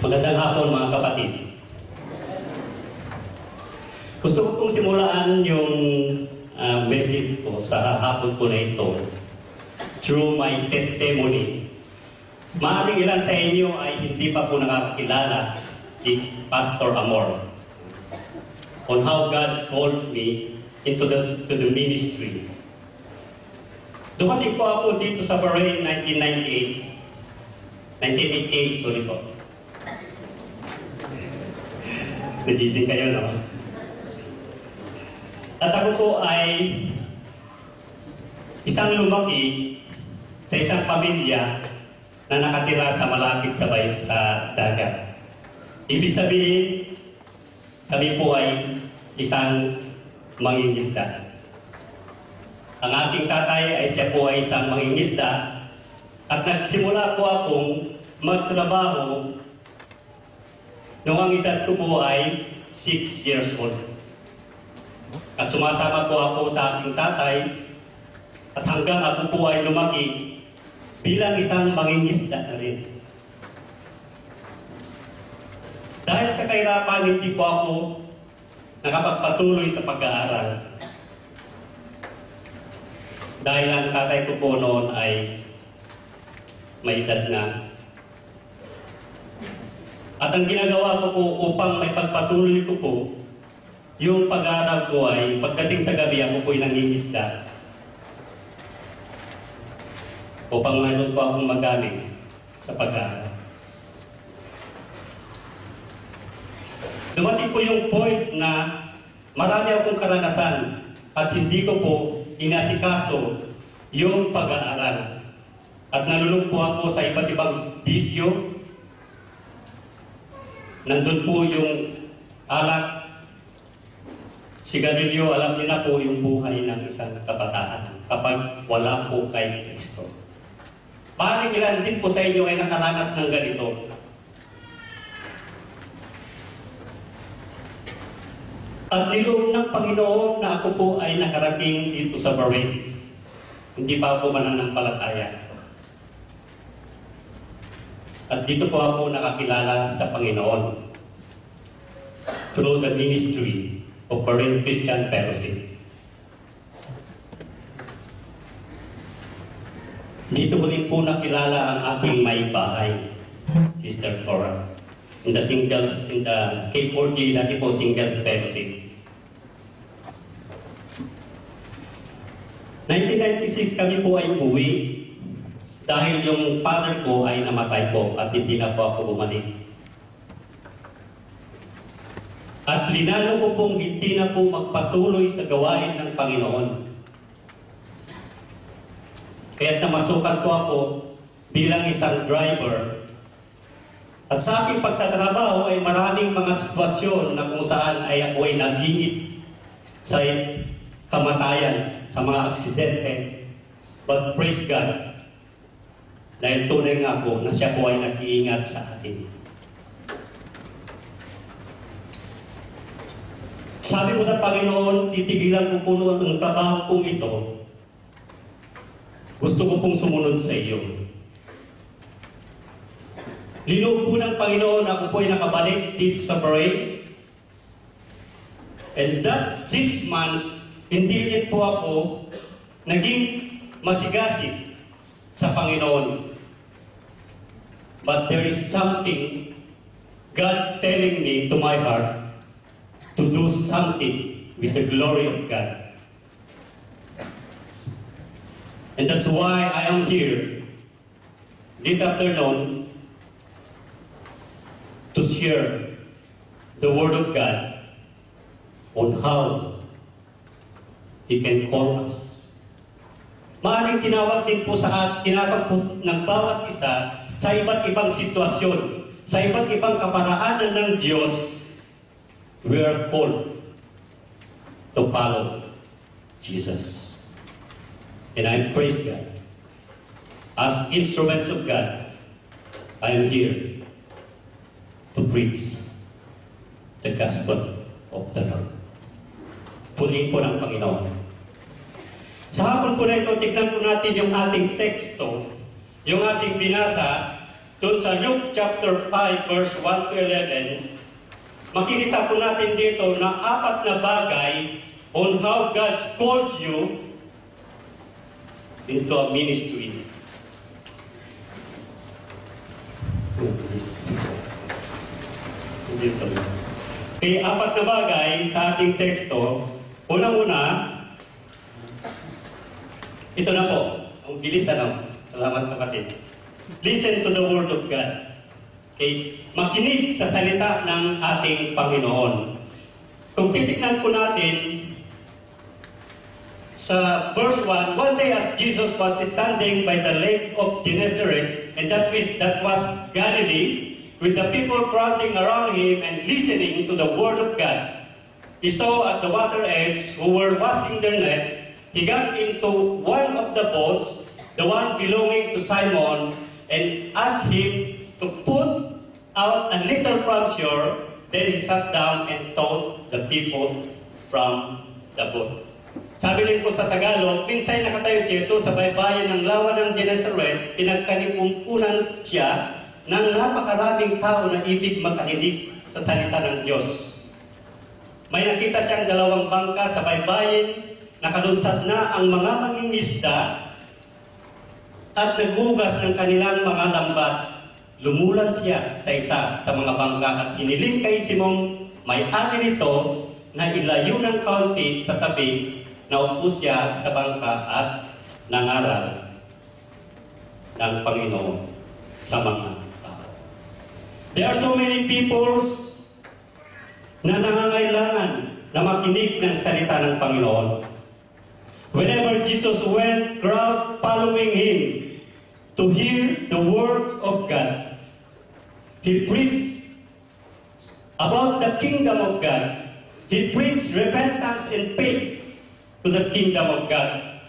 Magandang hapon mga kapatid. Gusto ko pong simulaan yung message ko sa hapon ko na ito through my testimony. Maaaring ilan sa inyo ay hindi pa po nakakilala si Pastor Amor on how God called me into the ministry. Dumating po ako dito sa Bahrain 1988, sorry po. Nagising kayo, no? At ako po ay isang lumaki sa isang pamilya na nakatira sa malapit sa dagat. Ibig sabihin, kami po ay isang mangingisda. Ang aking tatay ay siya po ay isang mangingisda at nagsimula po akong magtrabaho noong ang edad ko po ay 6 years old. At sumasama po ako sa aking tatay at hanggang ako po ay lumaki bilang isang mangingisda na rin. Dahil sa kahirapan, hindi po ako nakapagpatuloy sa pag-aaral. Dahil ang tatay ko po noon ay may edad na. At ang ginagawa ko po upang may pagpatuloy ko po, yung pag-aaral ko ay pagdating sa gabi ako po ay nangingisda upang mayroon po akong magamit sa pag-aaral. Dumating po yung point na marami akong karanasan at hindi ko po inasikaso yung pag-aaral. At nalulog po ako sa iba't ibang bisyo. Nandun po yung alak, sigarilyo, alam niyo na po yung buhay ng isang kabataan kapag wala po kay Kristo. Maaaring ilan din po sa inyo ay nakaranas ng ganito. At niloob ng Panginoon na ako po ay nakarating dito sa Bahrain. Hindi pa ako mananampalataya. At dito po ako nakakilala sa Panginoon through the ministry of Bahrain Christian Fellowship. Dito ko rin po nakilala ang aking may bahay, Sister Flora, in the K40, dati po Singles Fellowship. 1996 kami po ay uwi dahil yung father ko ay namatay po at hindi na po ako bumalik. At linano ko pong hindi na po magpatuloy sa gawain ng Panginoon. Kaya't namasukan po ako bilang isang driver. At sa aking pagtatrabaho ay maraming mga sitwasyon na kung saan ay ako ay naghingit sa kamatayan, sa mga aksidente. But praise God, dahil tunay nga po na siya po ay nag-iingat sa atin. Sabi ko sa Panginoon, titigilan ko po ang trabaho kong ito. Gusto ko pong sumunod sa iyo. Linoob po ng Panginoon, ako po ay nakabalik dito sa Bahrain. And that 6 months, hindi rin po ako naging masigasig sa Panginoon. But there is something God telling me to my heart to do something with the glory of God. And that's why I am here this afternoon to share the Word of God on how He can call us. Maaaring tinawag din po tinawag po ng bawat isa sa iba't ibang sitwasyon, sa iba't ibang kaparaanan ng Diyos. We are called to follow Jesus. And I praise God. As instruments of God, I am here to preach the gospel of the Lord. Punihin po ng Panginoon. Sa hapon po na ito, tignan po natin yung ating teksto, yung ating binasa doon sa Luke chapter 5 verse 1 to 11, makikita po natin dito na 4 na bagay on how God calls you into a ministry. Okay, 4 na bagay sa ating teksto. Una-una, ito na po. Ang bilis Salamat kapatid. Listen to the Word of God. Okay? Makinig sa salita ng ating Panginoon. Kung titignan po natin sa verse 1, one day as Jesus was standing by the lake of Gennesaret, and that was Galilee, with the people crowding around him and listening to the Word of God, he saw at the water edge who were washing their nets. He got into one of the boats, the one belonging to Simon, and asked him to put out a little from shore. Then he sat down and taught the people from the boat. Sabi rin po sa Tagalog, pinsay nakatayo si Jesus sa baybayin ng lawa ng Gennesaret, pinagkanipumpunan siya ng napakaraming tao na ibig makinig sa salita ng Diyos. May nakita siyang 2 bangka sa baybayin, nakalunsad na ang mga mangingisda at naghugas ng kanilang mga lambat. Lumulan siya sa isa sa mga bangka at hiniling kay Simong may-ari nito na ilayo ng kaunti sa tabi. Naupo siya sa bangka at nangaral ng Panginoon sa mga tao. There are so many peoples na nangangailangan na makinig ng salita ng Panginoon. Whenever Jesus went, crowd following him to hear the word of God. He preached about the kingdom of God. He preached repentance and faith to the kingdom of God.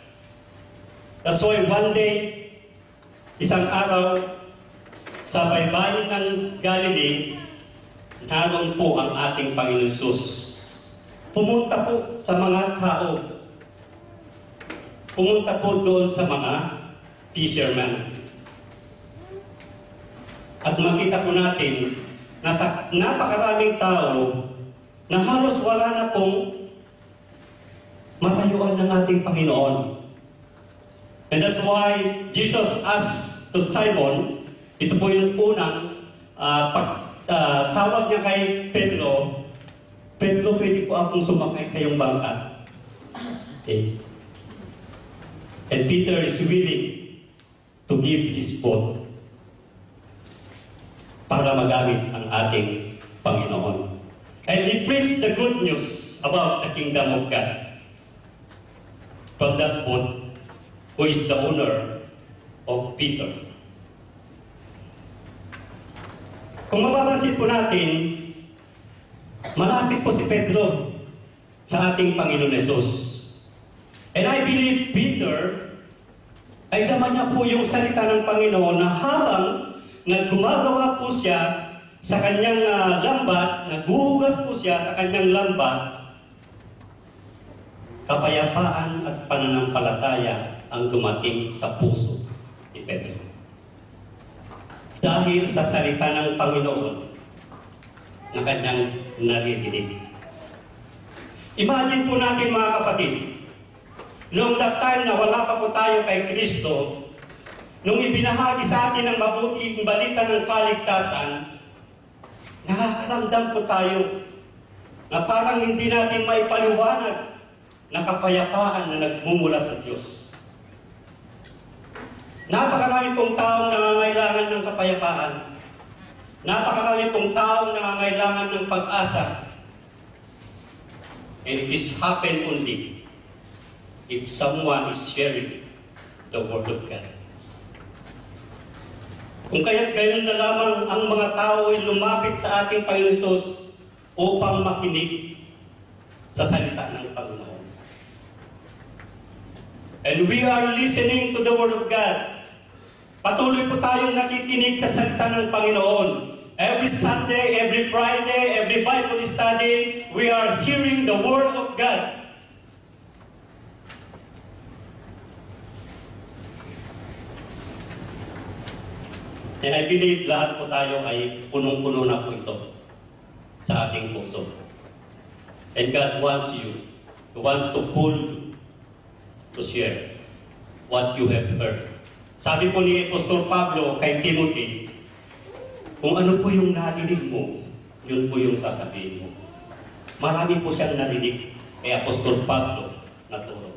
That's why one day, isang araw, sa baybayin ng Galilee, naroon po ang ating Panginoon Jesus. Pumunta po sa mga tao. Pumunta po doon sa mga fishermen. At makita po natin na sa napakaraming tao na halos wala na pong matayuan ng ating Panginoon. And that's why Jesus asked to Simon, ito po yung unang tawag niya kay Pedro, Pedro, pwede po akong sumakay sa iyong bangka. Okay. And Peter is willing to give his boat para magamit ang ating Panginoon. And he preached the good news about the kingdom of God from that boat, who is the owner of Peter. Kung mapapansin po natin, malapit po si Pedro sa ating Panginoon Jesus. And I believe Peter ay dama niya po yung salita ng Panginoon na habang nagumagawa po siya sa kanyang lambat, naghuhugas po siya sa kanyang lambat, kapayapaan at pananampalataya ang dumating sa puso ni Pedro. Dahil sa salita ng Panginoon na kanyang naririnig. Imagine po natin mga kapatid, noong that time na wala pa po tayo kay Kristo, nung ibinahagi sa atin ang mabuting balita ng kaligtasan, nakakaramdam po tayo na parang hindi natin maipaliwanag na kapayapaan na nagmumula sa Diyos. Napakarami pong taong nangangailangan ng kapayapaan. Napakarami pong taong nangangailangan ng pag-asa. And it is happen only if someone is sharing the Word of God. Kung kaya't gayon na lamang ang mga tao ay lumapit sa ating Panginoon Jesus upang makinig sa salita ng Panginoon. And we are listening to the Word of God. Patuloy po tayong nakikinig sa salita ng Panginoon. Every Sunday, every Friday, every Bible study, we are hearing the Word of God. And I believe lahat po tayo ay punong-puno na po ito sa ating puso. And God wants you, to want to pull you to share what you have heard. Sabi po ni Apostol Pablo kay Timothy, kung ano po yung narinig mo, yun po yung sasabihin mo. Marami po siyang narinig kay Apostol Pablo na turo.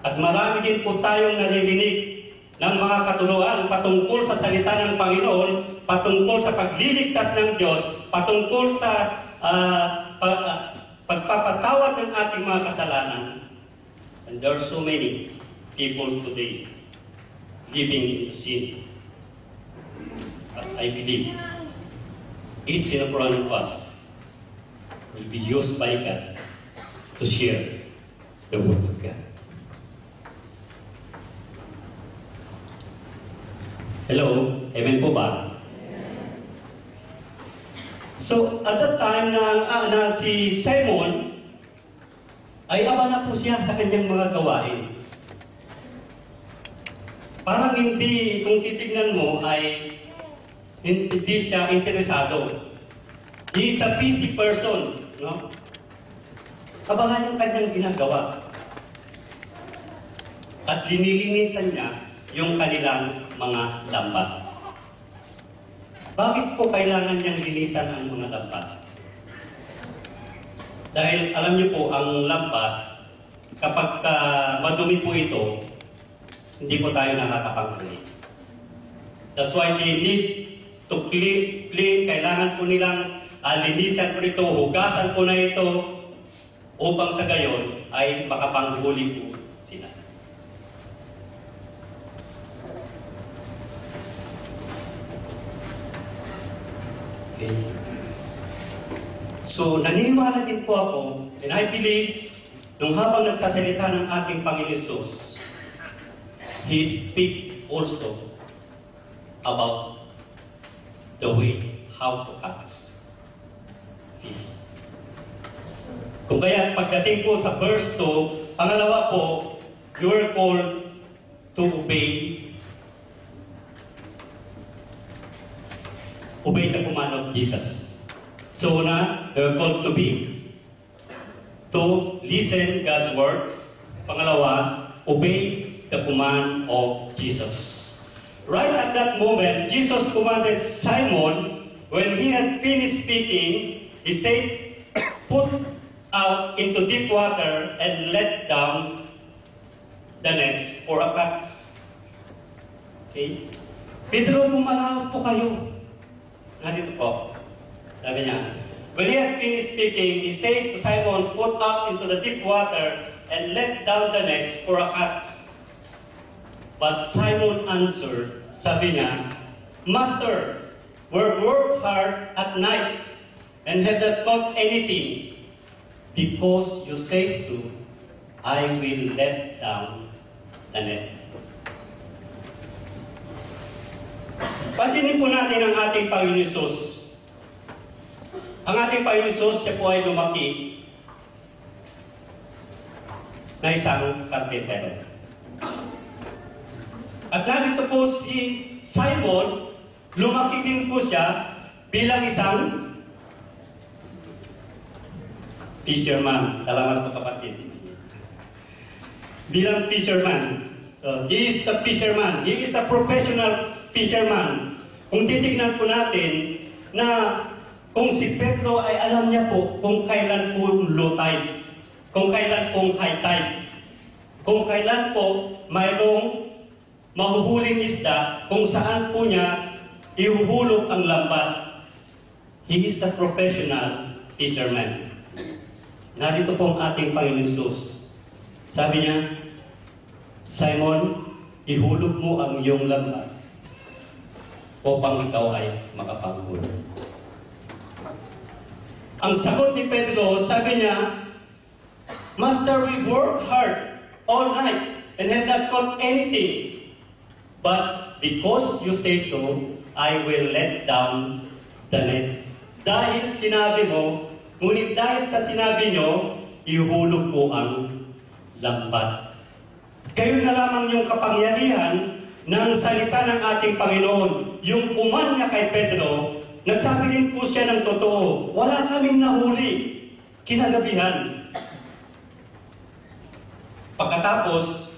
At marami din po tayong naririnig ng mga katuruan patungkol sa salita ng Panginoon, patungkol sa pagliligtas ng Diyos, patungkol sa pagpapatawad ng ating mga kasalanan. And there are so many people today living in sin. But I believe each and every one of us will be used by God to share the Word of God. Hello? Amen po ba? So, at that time na si Simon, ay abala po siya sa kanyang mga gawain. Parang hindi, kung titignan mo, ay hindi siya interesado. He is a busy person, no? Abala yung kanyang ginagawa. At linilinisan niya yung kanilang mga lambat. Bakit po kailangan niyang linisan ang mga lambat? Dahil alam niyo po, ang lambat, kapag madumi po ito, hindi po tayo nakakapanghuli. That's why they need to clean. Kailangan po nilang linisan po ito, hugasan po na ito, upang sa gayon ay makapanghuli po sila. Okay. So, naniniwala din po ako, and I believe, nung habang nagsasalita ng ating Panginoon Jesus, He speak also about the way how to catch fish. Kung kaya pagdating po sa verse 2, pangalawa po, you are called to obey the command of Jesus. So una, you are called to listen God's word. Pangalawa, obey the command of Jesus. Right at that moment, Jesus commanded Simon, when he had finished speaking, he said, put out into deep water and let down the nets for a catch. Okay? Pedro, bumalawat po kayo. Nandito po. Sabi niya, when he had finished speaking, he said to Simon, put out into the deep water and let down the nets for a catch. But Simon answered, sabi niya, Master, we've worked hard at night and have not caught anything. Because you say so, I will let down the net. Pansinin po natin ang ating Panginoon Jesus. Ang ating Panginoon Jesus, siya po ay lumaki na isang carpenter. At narito po si Simon, lumaki din po siya bilang isang fisherman. Salamat po kapatid. Bilang fisherman. So, he is a fisherman. He is a professional fisherman. Kung titignan po natin na kung si Pedro ay alam niya po kung kailan po low tide, kung kailan pong high tide, kung kailan po mayroong mahuhuling isda, kung saan po niya ihuhulog ang lambat. He is a professional fisherman. Narito po ang ating Panginoon Jesus. Sabi niya, Simon, ihulog mo ang iyong lambat upang ikaw ay makapanghuli. Ang sagot ni Pedro, sabi niya, Master, we worked hard all night and have not caught anything. But because you say so, I will let down the net. Dahil sinabi mo, ngunit dahil sa sinabi nyo, ihulog ko ang lambat. Kayo na lamang yung kapangyarihan ng salita ng ating Panginoon. Yung kuman niya kay Pedro, nagsabi din po siya ng totoo, wala kaming nahuli kinagabihan. Pagkatapos,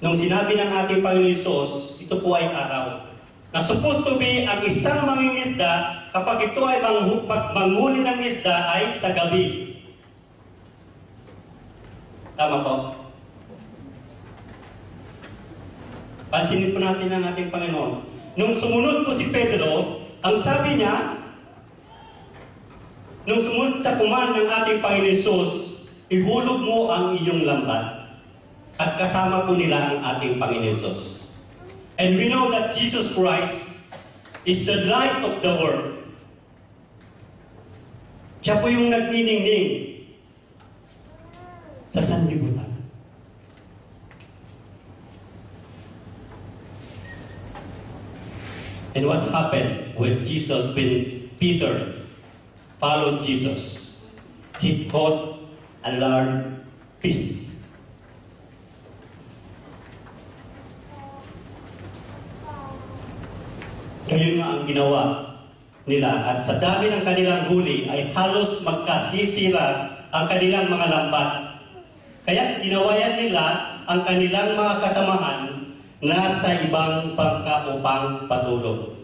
nung sinabi ng ating Panginoon Hesus, ito po ay araw, na supposed to be ang isang mangingisda, kapag ito ay manghuli ng isda ay sa gabi. Tama po? Pansinin po natin ang ating Panginoon. Nung sumunod po si Pedro, ang sabi niya, nung sumunod sa kuman ng ating Panginoon Hesus, ihulog mo ang iyong lambat. At kasama po nila ang ating Panginoon Hesus. And we know that Jesus Christ is the light of the world. Siya po yung nagniningning sa sanlibutan. And what happened when Peter followed Jesus? He caught a large fish. Ngayon nga ang ginawa nila at sa dami ng kanilang huli ay halos magkasisira ang kanilang mga lambat. Kaya ginawayan nila ang kanilang mga kasamahan na sa ibang bangka upang patulog.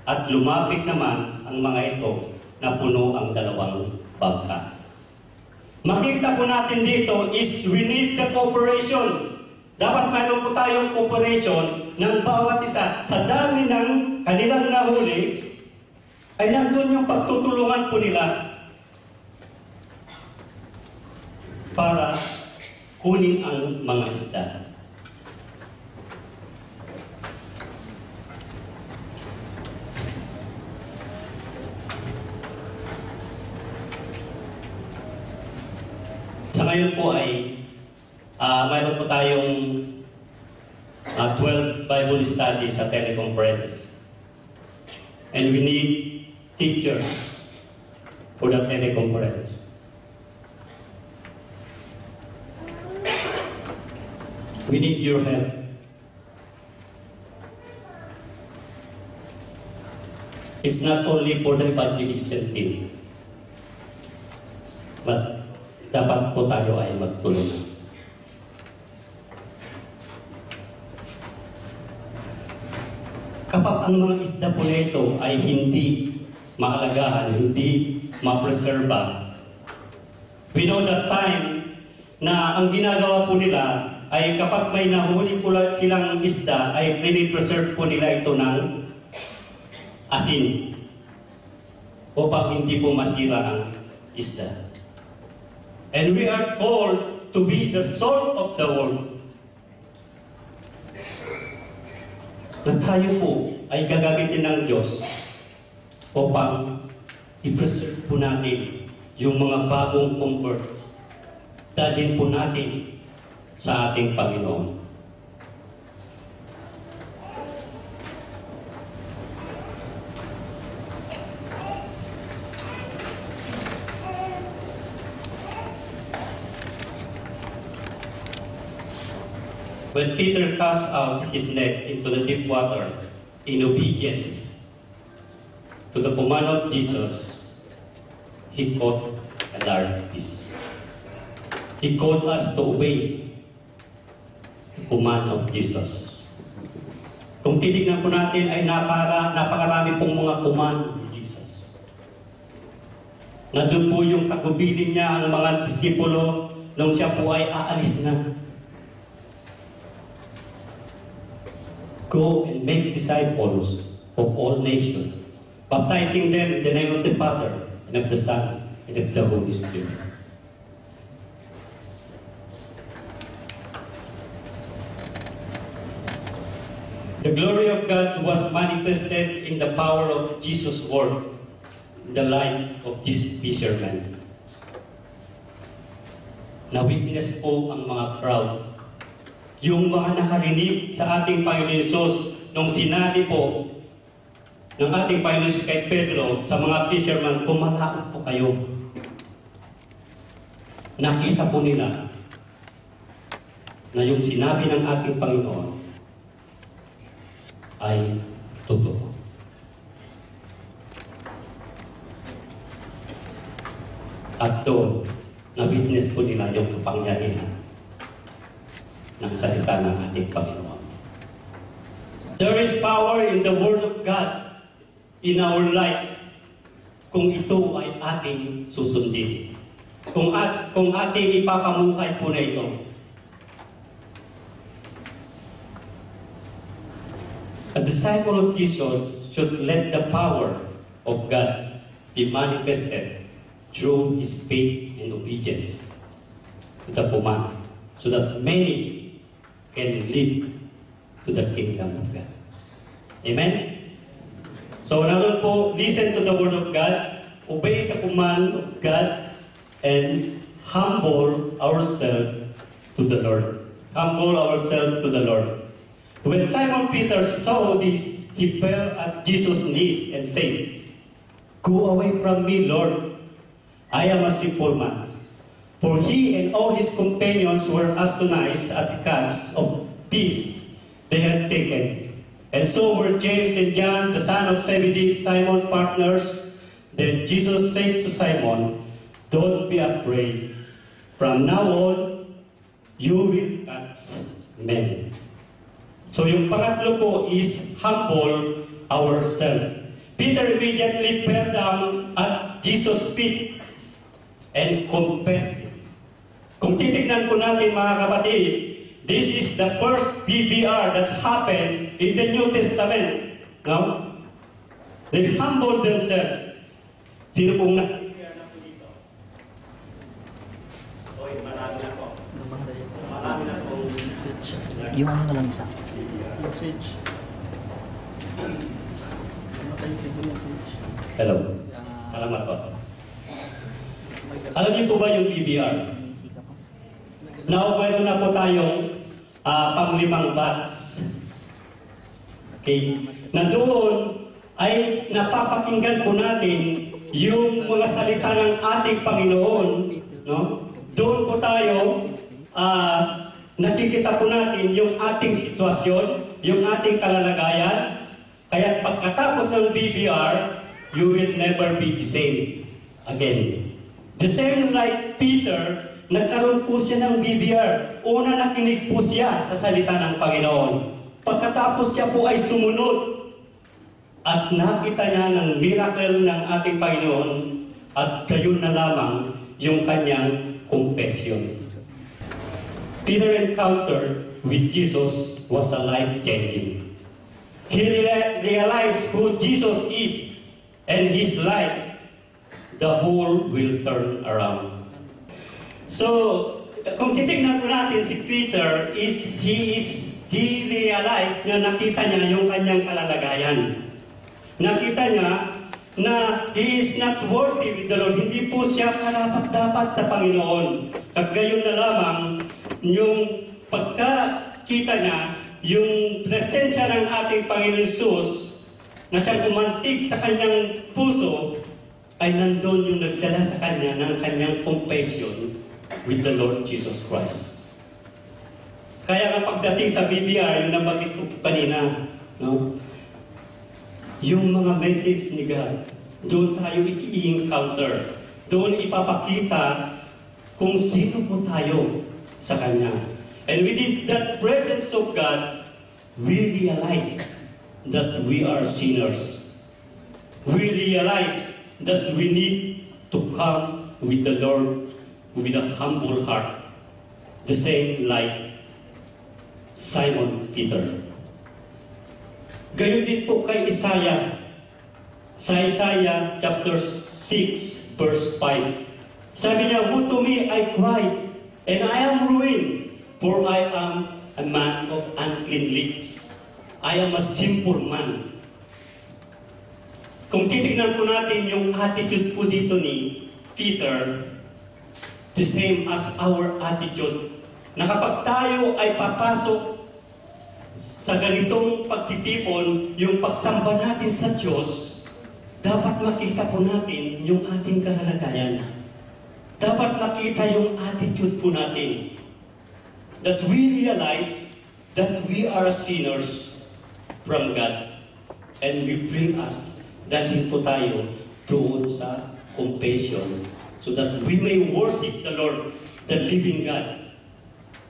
At lumapit naman ang mga ito na puno ang dalawang bangka. Makikita po natin dito is we need the cooperation. Dapat mayroon po tayong cooperation ng bawat isa. Sa dami ng kanilang nahuli, ay nandun yung pagtutulungan po nila para kunin ang mga isda. Sa ngayon po ay mayroon po tayong 12 Bible study sa teleconference. And we need teachers for the teleconference. We need your help. It's not only for the evangelism team, but dapat po tayo ay magtulungan. Kapag ang mga isda po nito ay hindi maalagaan, hindi mapreserba, we know that time na ang ginagawa po nila ay kapag may nahuli po silang isda, ay pinipreserve po nila ito ng asin upang hindi po masira ang isda. And we are called to be the salt of the world. Na tayo po ay gagamitin ng Diyos upang i-preserve po natin yung mga bagong converts. Dalhin po natin sa ating Panginoon. When Peter cast out his net into the deep water in obedience to the command of Jesus, he caught a large fish. He called us to obey the command of Jesus. Kung titignan po natin ay napakarami pong mga command ni Jesus. Nandun po yung tagubilin niya ang mga disipulo nung siya po ay aalis na. Go and make disciples of all nations, baptizing them in the name of the Father, and of the Son, and of the Holy Spirit. The glory of God was manifested in the power of Jesus' word, in the life of these fishermen. Na-witness po ang mga crowd. Yung mga nakarinig sa ating Panginoon Hesus nung sinabi po ng ating Panginoon Hesus kay Pedro sa mga fishermen, pumalaot po kayo. Nakita po nila na yung sinabi ng ating Panginoon ay totoo. At doon, na-witness po nila yung kapangyarihan ng salita ng ating Panginoon. There is power in the Word of God in our life kung ito ay ating susundin. Kung ating ipapamuhay po na ito. A disciple of Jesus should let the power of God be manifested through his faith and obedience to the command, so that many can live to the kingdom of God. Amen? So, naroon po, listen to the word of God, obey the command of God, and humble ourselves to the Lord. Humble ourselves to the Lord. When Simon Peter saw this, he fell at Jesus' knees and said, "Go away from me, Lord. I am a simple man." For he and all his companions were astonished at the catch of fish they had taken. And so were James and John, the son of Zebedee, Simon's partners. Then Jesus said to Simon, "Don't be afraid. From now on, you will catch men." So yung pangatlo po is humble ourselves. Peter immediately fell down at Jesus' feet and confessed. Kung titignan po natin mga kapatid, this is the first BBR that's happened in the New Testament. No? They humbled themselves. Sino pong na-BBR na po dito? Oy, marami na po. Marami na po. Yung ano lang isa. Yung switch. Hello. Salamat po. Alam niyo po ba yung BBR? Now, mayroon na po tayong pang-5 batch. Okay? Na doon ay napapakinggan po natin yung mga salita ng ating Panginoon. No? Doon po tayo nakikita po natin yung ating sitwasyon, yung ating kalalagayan. Kaya pagkatapos ng BBR, you will never be the same again. The same like Peter, nagkaroon po siya ng BBR. Una nakinig po siya sa salita ng Panginoon. Pagkatapos siya po ay sumunod at nakita niya ng miracle ng ating Panginoon at gayon na lamang yung kanyang confession. Peter encounter with Jesus was a life-changing. He realized who Jesus is, and his life, the whole will turn around. So, kung titignan po natin si Peter, he realized na nakita niya yung kanyang kalalagayan. Nakita niya na he is not worthy with the Lord. Hindi po siya karapat-dapat sa Panginoon. At gayon na lamang, yung pagkakita niya, yung presensya ng ating Panginoon Jesus na siyang umantig sa kanyang puso, ay nandun yung nagdala sa kanya ng kanyang confession with the Lord Jesus Christ. Kaya nga pagdating sa BBR, yung nabanggit ko kanina, no? Yung mga message ni God, doon tayo i-encounter. Doon ipapakita kung sino po tayo sa Kanya. And within that presence of God, we realize that we are sinners. We realize that we need to come with the Lord with a humble heart. The same like Simon Peter. Gayon din po kay Isaiah. Sa Isaiah chapter 6 verse 5. Sabi niya, "Woe to me, I cried, and I am ruined, for I am a man of unclean lips. I am a simple man." Kung titignan po natin yung attitude po dito ni Peter, the same as our attitude, na kapag tayo ay papasok sa ganitong pagtitipon, yung pagsamba natin sa Diyos, dapat makita po natin yung ating kalalagayan. Dapat makita yung attitude po natin. That we realize that we are sinners. from God and will bring us, dalhin po tayo doon sa confession so that we may worship the Lord, the living God.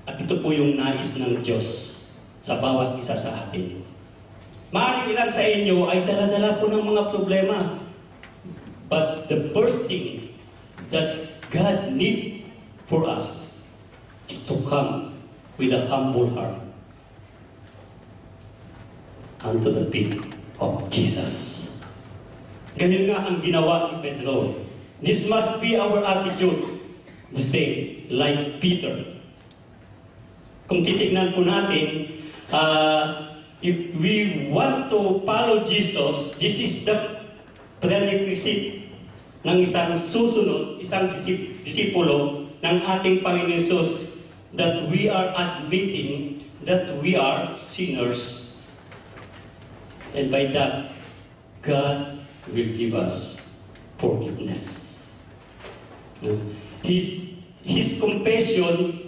At ito po yung nais ng Diyos sa bawat isa sa atin. Maaaring ilan sa inyo ay dala-dala po ng mga problema. But the first thing that God needs for us is to come with a humble heart unto the feet of Jesus. Ganun nga ang ginawa ni Pedro. This must be our attitude, the same like Peter. Kung titignan po natin, if we want to follow Jesus, this is the prerequisite ng isang susunod, isang disipulo ng ating Panginoon Jesus, that we are admitting that we are sinners. And by that, God will give us forgiveness. His compassion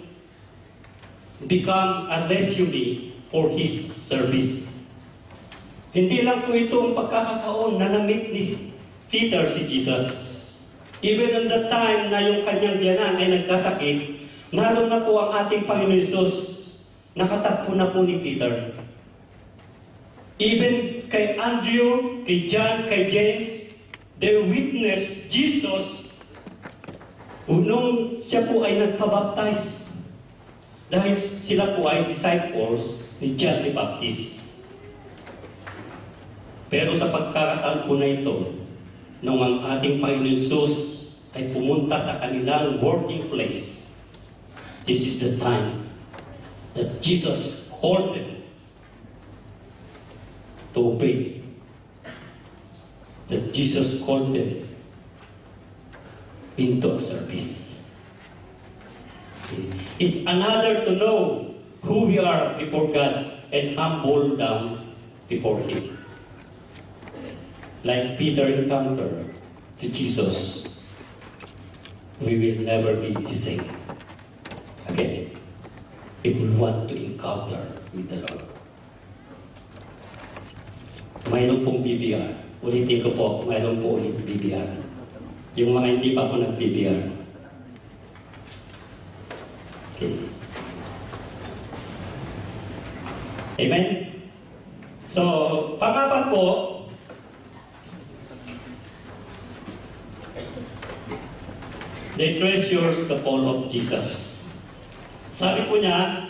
become a resume for His service. Hindi lang po ito ang pagkakataon na na-meet ni Peter si Jesus. Even on the time na yung kanyang biyanan ay nagkasakit, naroon na po ang ating Panginoon Jesus. Nakatagpo na po ni Peter. Even kay Andrew, kay John, kay James, they witnessed Jesus nung siya po ay nagpabaptize. Dahil sila po ay disciples ni John the Baptist. Pero sa pagkakataon po na ito, nung ang ating Panginoon Jesus ay pumunta sa kanilang working place, this is the time that Jesus called them to obey. That Jesus called them into a service. It's another to know who we are before God and humble down before Him. Like Peter encountered to Jesus, we will never be the same again if we want to encounter with the Lord. Mayroon pong BBR. Ulitin ko po, mayroon po ulit BBR. Yung mga hindi pa po nag-BBR. Okay. Amen? So, pang-apat po, they treasure the call of Jesus. Sabi po niya,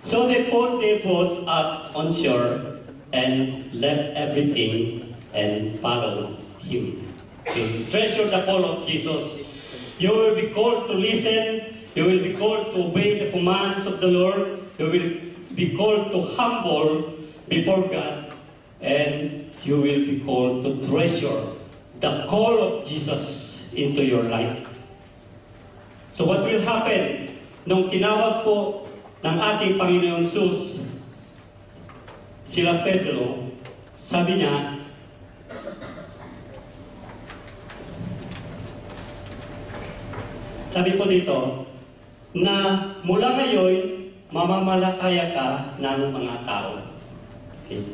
so they put their boats up on shore and left everything and followed Him. Okay. Treasure the call of Jesus. You will be called to listen. You will be called to obey the commands of the Lord. You will be called to humble before God. And you will be called to treasure the call of Jesus into your life. So what will happen nung tinawag po ng ating Panginoon Jesus sila Pedro, sabi niya, sabi po dito, na mula ngayon, mamamalakaya ka ng mga tao. Okay.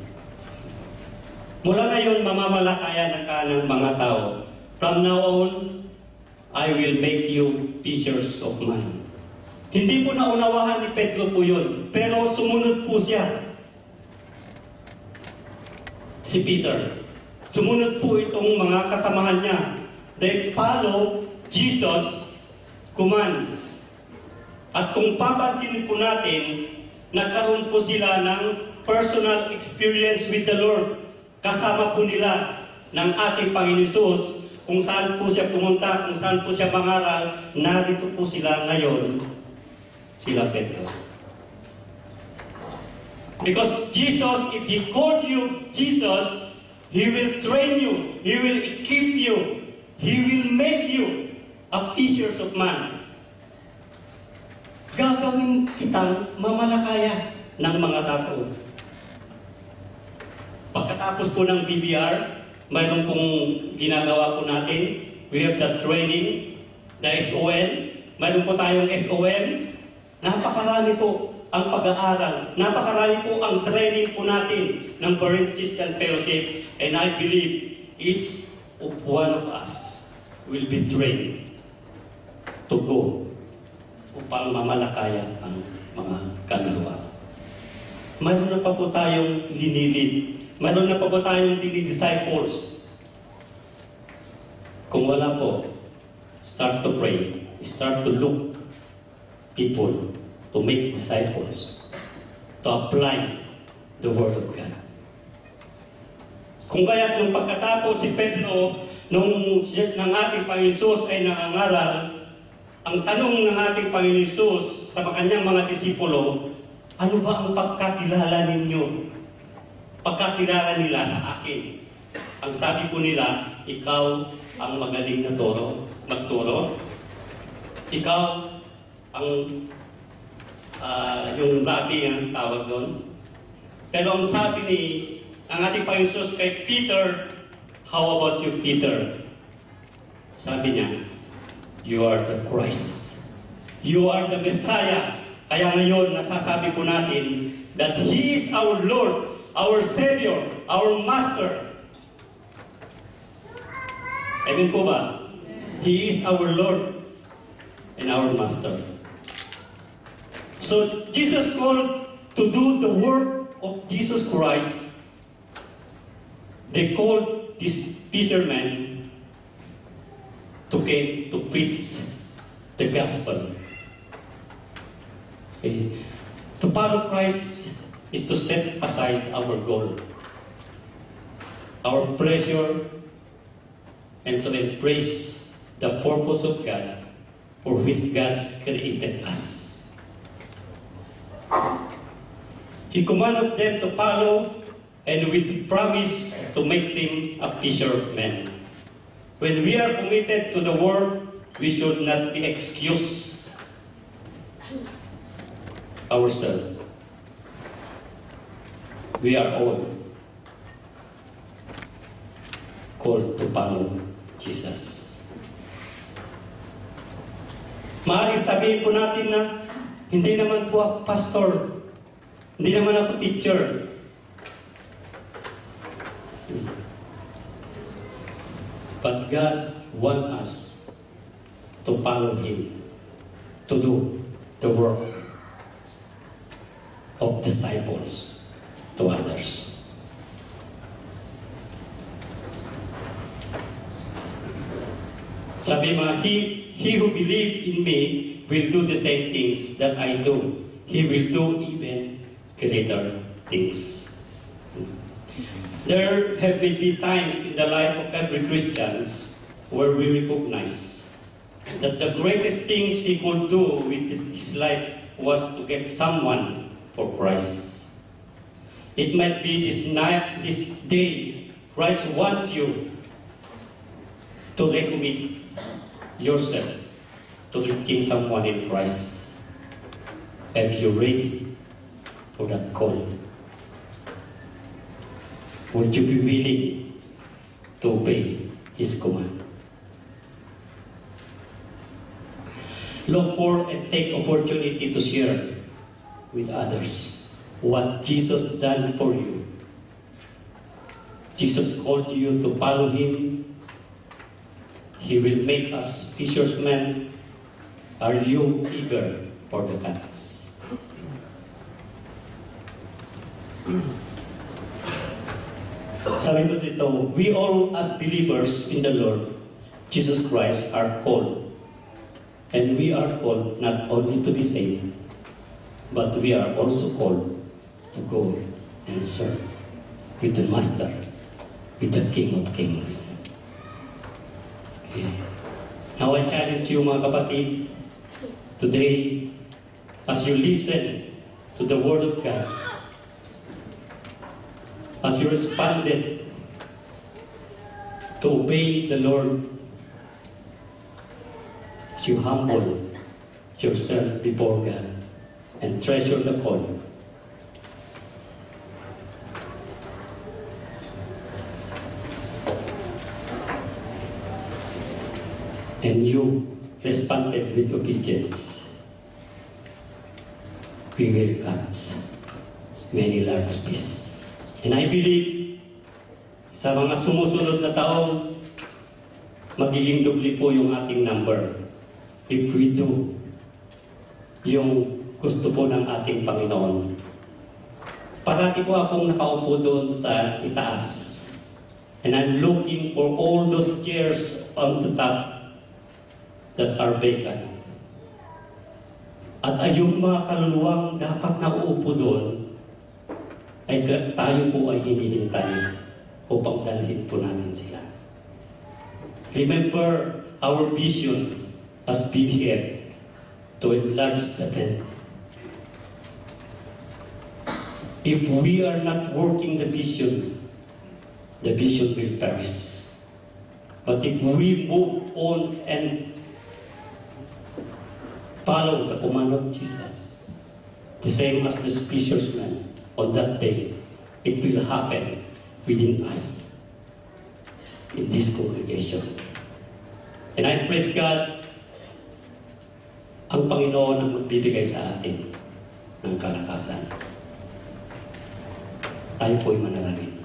Mula ngayon, mamamalakaya na ka ng mga tao. From now on, I will make you fishers of men. Hindi po naunawahan ni Pedro po yun, pero sumunod po siya. Si Peter. Sumunod po itong mga kasamahan niya. They follow Jesus' command. At kung papansinin po natin, nagkaroon po sila ng personal experience with the Lord. Kasama po nila ng ating Panginoon Jesus. Kung saan po siya pumunta, kung saan po siya mangaral, narito po sila ngayon, sila Pedro. Because Jesus, if He called you Jesus, He will train you, He will equip you, He will make you a fishers of man. Gagawin kitang mamalakaya ng mga tao. Pagkatapos po ng BBR, mayroon pong ginagawa po natin. We have the training, the SON. Mayroon po tayong SOM. Napakarami po. ang pag-aaral. Napakarami po ang training po natin ng Berean Christian Fellowship, and I believe each of one of us will be trained to go upang mamalakayan ang mga kaluluwa. Mayroon na pa po tayong linilid. Mayroon na pa po tayong dinidisciples. Kung wala po, start to pray. Start to look people to make disciples, to apply the Word of God. Kung kaya't nung pagkatapos si Pedro, nung ng ating Panginoon Jesus ay nangangaral, ang tanong ng ating Panginoon Jesus sa kanyang mga disipulo, ano ba ang pagkakilala ninyo? Pagkakilala nila sa akin. Ang sabi ko nila, ikaw ang magaling na magturo. Ikaw ang yung rabbi ang tawag doon. Pero ang sabi ang ating Panginoon Jesus kay Peter, how about you, Peter? Sabi niya, you are the Christ. You are the Messiah. Kaya ngayon, nasasabi po natin that He is our Lord, our Savior, our Master. Amen po ba? He is our Lord and our Master. So, Jesus called to do the work of Jesus Christ. They called these fishermen to preach the gospel. Okay. To follow Christ is to set aside our goal, our pleasure, and to embrace the purpose of God for which God created us. He commanded them to follow, and with the promise to make them a fisherman. When we are committed to the Word, we should not be excused ourselves. We are all called to follow Jesus. Maaaring sabihin po natin na hindi naman po ako pastor, hindi naman ako teacher. But God wants us to follow Him, to do the work of disciples to others. Sabi mo, he who believes in me will do the same things that I do. He will do even greater things. There have been times in the life of every Christian where we recognize that the greatest things he could do with his life was to get someone for Christ. It might be this night, this day, Christ wants you to recommit yourself to reaching someone in Christ. Are you ready for that call? Would you be willing to obey His command? Look for and take opportunity to share with others what Jesus done for you. Jesus called you to follow Him. He will make us fishermen. Are you eager for the catch? Sabi ko dito, we all as believers in the Lord Jesus Christ are called. And we are called not only to be saved, but we are also called to go and serve with the Master, with the King of Kings. Okay. Now I challenge you mga kapatid, today, as you listen to the Word of God, as you responded to obey the Lord, as you humble yourself before God and treasure the call, and you responded with obedience, we will catch many large fish. And I believe sa mga sumusunod na taon, magiging doble po yung ating number if we do yung gusto po ng ating Panginoon. Parati po akong nakaupo doon sa itaas. And I'm looking for all those chairs on the top that are vacant. At yung mga kaluluwang dapat na uupo doon, ay tayo po ay hinihintay upang dalhin po natin sila. Remember our vision as BBF to enlarge the tent. If we are not working the vision will perish. But if we move on and follow the command of Jesus, the same as the fisherman on that day, it will happen within us in this congregation. And I praise God, ang Panginoon ang magbibigay sa atin ng kalakasan. Tayo po'y manalangin.